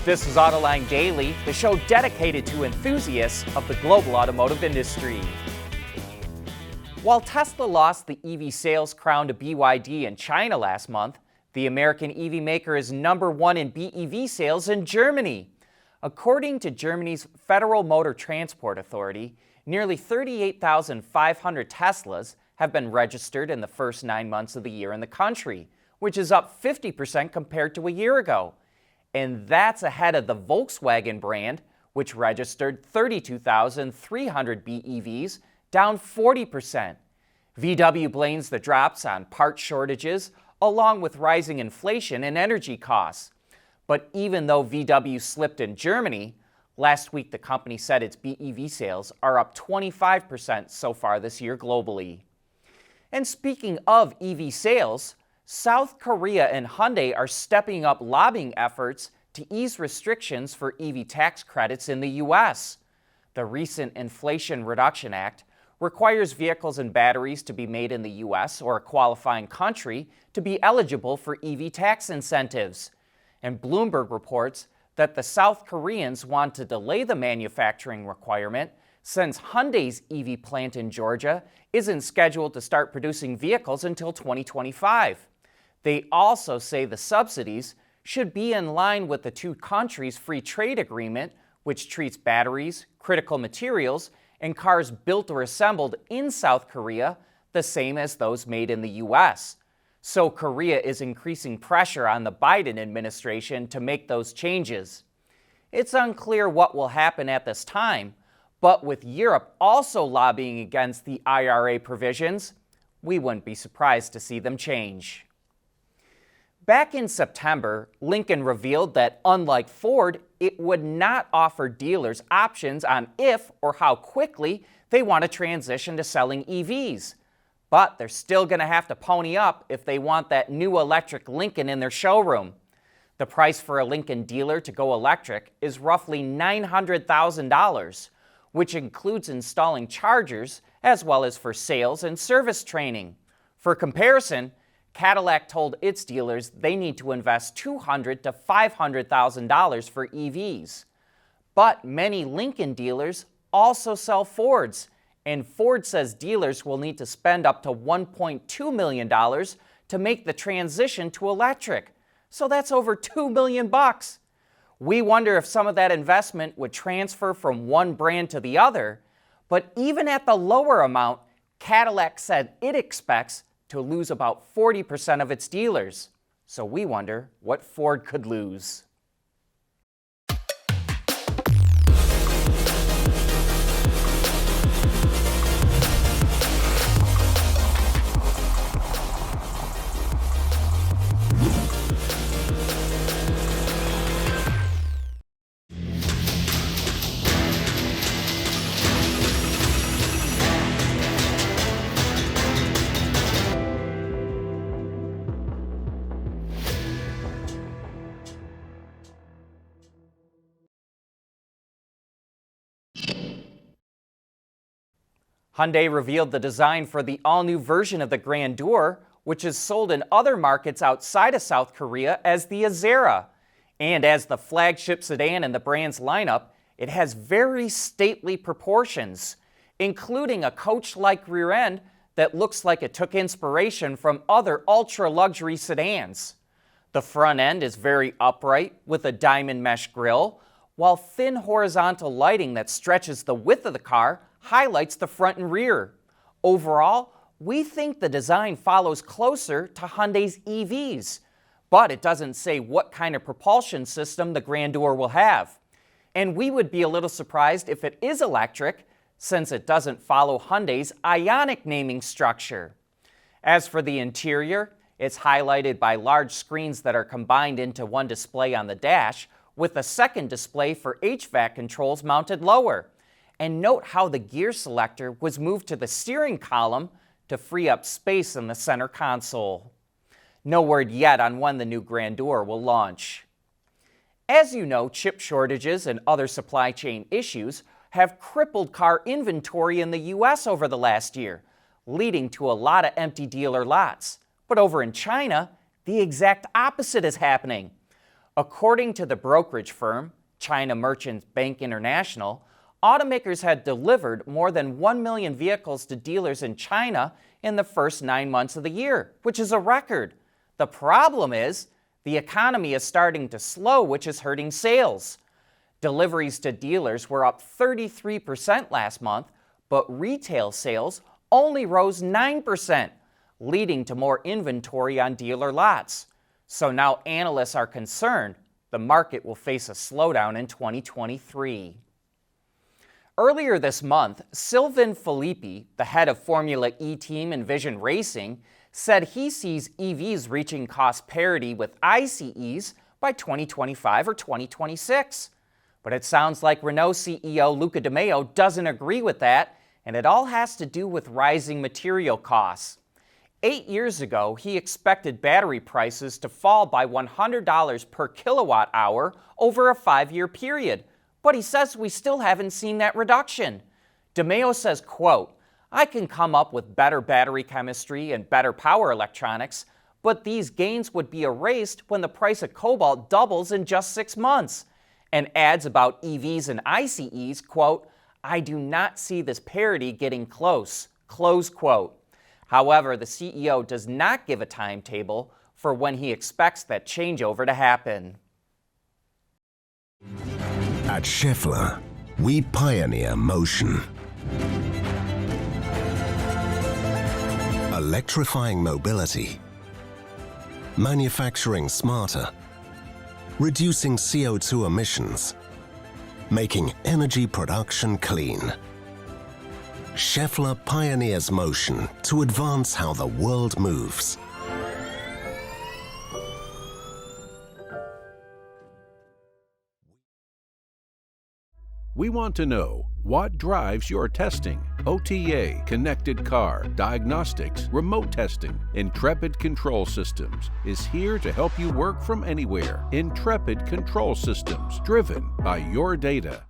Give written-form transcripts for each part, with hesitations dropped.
This is Autoline Daily, the show dedicated to enthusiasts of the global automotive industry. While Tesla lost the EV sales crown to BYD in China last month, the American EV maker is number one in BEV sales in Germany. According to Germany's Federal Motor Transport Authority, nearly 38,500 Teslas have been registered in the first 9 months of the year in the country, which is up 50% compared to a year ago. And that's ahead of the Volkswagen brand, which registered 32,300 BEVs, down 40%. VW blames the drops on part shortages, along with rising inflation and energy costs. But even though VW slipped in Germany, last week the company said its BEV sales are up 25% so far this year globally. And speaking of EV sales, South Korea and Hyundai are stepping up lobbying efforts to ease restrictions for EV tax credits in the U.S. The recent Inflation Reduction Act requires vehicles and batteries to be made in the U.S. or a qualifying country to be eligible for EV tax incentives. And Bloomberg reports that the South Koreans want to delay the manufacturing requirement since Hyundai's EV plant in Georgia isn't scheduled to start producing vehicles until 2025. They also say the subsidies should be in line with the two countries' free trade agreement, which treats batteries, critical materials, and cars built or assembled in South Korea the same as those made in the U.S. So Korea is increasing pressure on the Biden administration to make those changes. It's unclear what will happen at this time, but with Europe also lobbying against the IRA provisions, we wouldn't be surprised to see them change. Back in September, Lincoln revealed that, unlike Ford, it would not offer dealers options on if or how quickly they want to transition to selling EVs. But they're still going to have to pony up if they want that new electric Lincoln in their showroom. The price for a Lincoln dealer to go electric is roughly $900,000, which includes installing chargers as well as for sales and service training. For comparison, Cadillac told its dealers they need to invest $200,000 to $500,000 for EVs. But many Lincoln dealers also sell Fords, and Ford says dealers will need to spend up to $1.2 million to make the transition to electric. So that's over $2 million. We wonder if some of that investment would transfer from one brand to the other, but even at the lower amount, Cadillac said it expects to lose about 40% of its dealers. So we wonder what Ford could lose. Hyundai revealed the design for the all-new version of the Grandeur, which is sold in other markets outside of South Korea as the Azera. And as the flagship sedan in the brand's lineup, it has very stately proportions, including a coach-like rear end that looks like it took inspiration from other ultra-luxury sedans. The front end is very upright with a diamond mesh grille, while thin horizontal lighting that stretches the width of the car highlights the front and rear. Overall, we think the design follows closer to Hyundai's EVs, but it doesn't say what kind of propulsion system the Grandeur will have. And we would be a little surprised if it is electric, since it doesn't follow Hyundai's Ioniq naming structure. As for the interior, it's highlighted by large screens that are combined into one display on the dash, with a second display for HVAC controls mounted lower. And note how the gear selector was moved to the steering column to free up space in the center console. No word yet on when the new Grandeur will launch. As you know, chip shortages and other supply chain issues have crippled car inventory in the U.S. over the last year, leading to a lot of empty dealer lots. But over in China, the exact opposite is happening. According to the brokerage firm, China Merchants Bank International, automakers had delivered more than 1 million vehicles to dealers in China in the first 9 months of the year, which is a record. The problem is, the economy is starting to slow, which is hurting sales. Deliveries to dealers were up 33% last month, but retail sales only rose 9%, leading to more inventory on dealer lots. So now analysts are concerned the market will face a slowdown in 2023. Earlier this month, Sylvain Philippi, the head of Formula E team in Vision Racing, said he sees EVs reaching cost parity with ICEs by 2025 or 2026. But it sounds like Renault CEO Luca De Meo doesn't agree with that, and it all has to do with rising material costs. 8 years ago, he expected battery prices to fall by $100 per kilowatt hour over a 5-year period, but he says we still haven't seen that reduction. De Meo says, quote, "I can come up with better battery chemistry and better power electronics, but these gains would be erased when the price of cobalt doubles in just 6 months." And adds about EVs and ICEs, quote, "I do not see this parity getting close," close quote. However, the CEO does not give a timetable for when he expects that changeover to happen. At Schaeffler, we pioneer motion. Electrifying mobility, manufacturing smarter, reducing CO2 emissions, making energy production clean. Schaeffler pioneers motion to advance how the world moves. We want to know what drives your testing. OTA, connected car, diagnostics, remote testing. Intrepid Control Systems is here to help you work from anywhere. Intrepid Control Systems, driven by your data.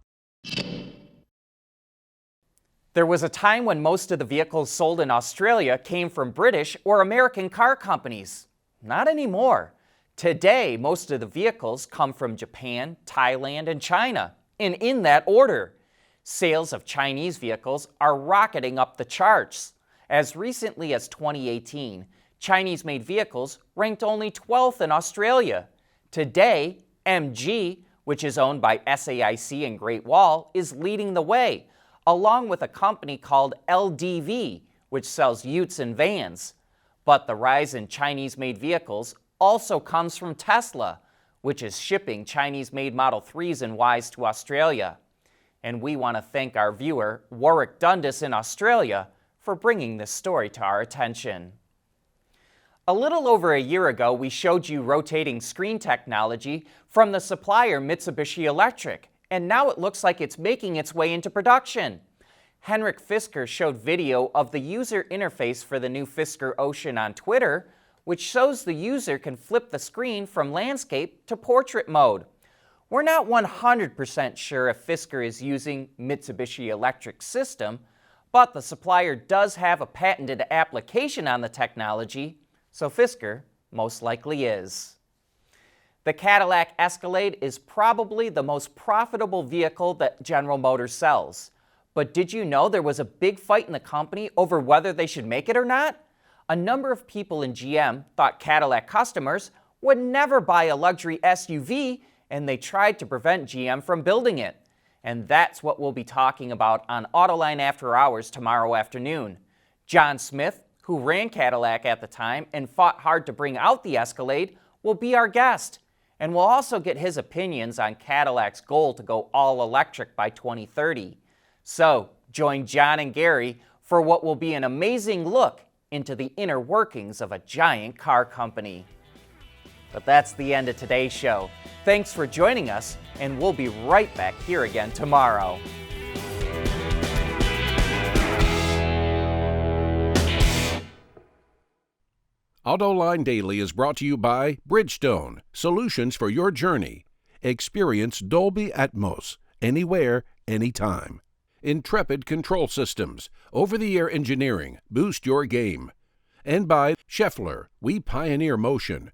There was a time when most of the vehicles sold in Australia came from British or American car companies. Not anymore. Today, most of the vehicles come from Japan, Thailand, and China, and in that order. Sales of Chinese vehicles are rocketing up the charts. As recently as 2018, Chinese-made vehicles ranked only 12th in Australia. Today, MG, which is owned by SAIC and Great Wall, is leading the way, along with a company called LDV, which sells utes and vans. But the rise in Chinese-made vehicles also comes from Tesla, which is shipping Chinese-made Model 3s and Ys to Australia. And we want to thank our viewer, Warwick Dundas in Australia, for bringing this story to our attention. A little over a year ago, we showed you rotating screen technology from the supplier Mitsubishi Electric, and now it looks like it's making its way into production. Henrik Fisker showed video of the user interface for the new Fisker Ocean on Twitter, which shows the user can flip the screen from landscape to portrait mode. We're not 100% sure if Fisker is using Mitsubishi Electric's system, but the supplier does have a patented application on the technology, so Fisker most likely is. The Cadillac Escalade is probably the most profitable vehicle that General Motors sells. But did you know there was a big fight in the company over whether they should make it or not? A number of people in GM thought Cadillac customers would never buy a luxury SUV, and they tried to prevent GM from building it. And that's what we'll be talking about on Autoline After Hours tomorrow afternoon. John Smith, who ran Cadillac at the time and fought hard to bring out the Escalade, will be our guest. And we'll also get his opinions on Cadillac's goal to go all electric by 2030. So, join John and Gary for what will be an amazing look into the inner workings of a giant car company. But that's the end of today's show. Thanks for joining us, and we'll be right back here again tomorrow. Autoline Daily is brought to you by Bridgestone, solutions for your journey. Experience Dolby Atmos, anywhere, anytime. Intrepid Control Systems, over-the-air engineering, boost your game. And by Schaeffler, we pioneer motion.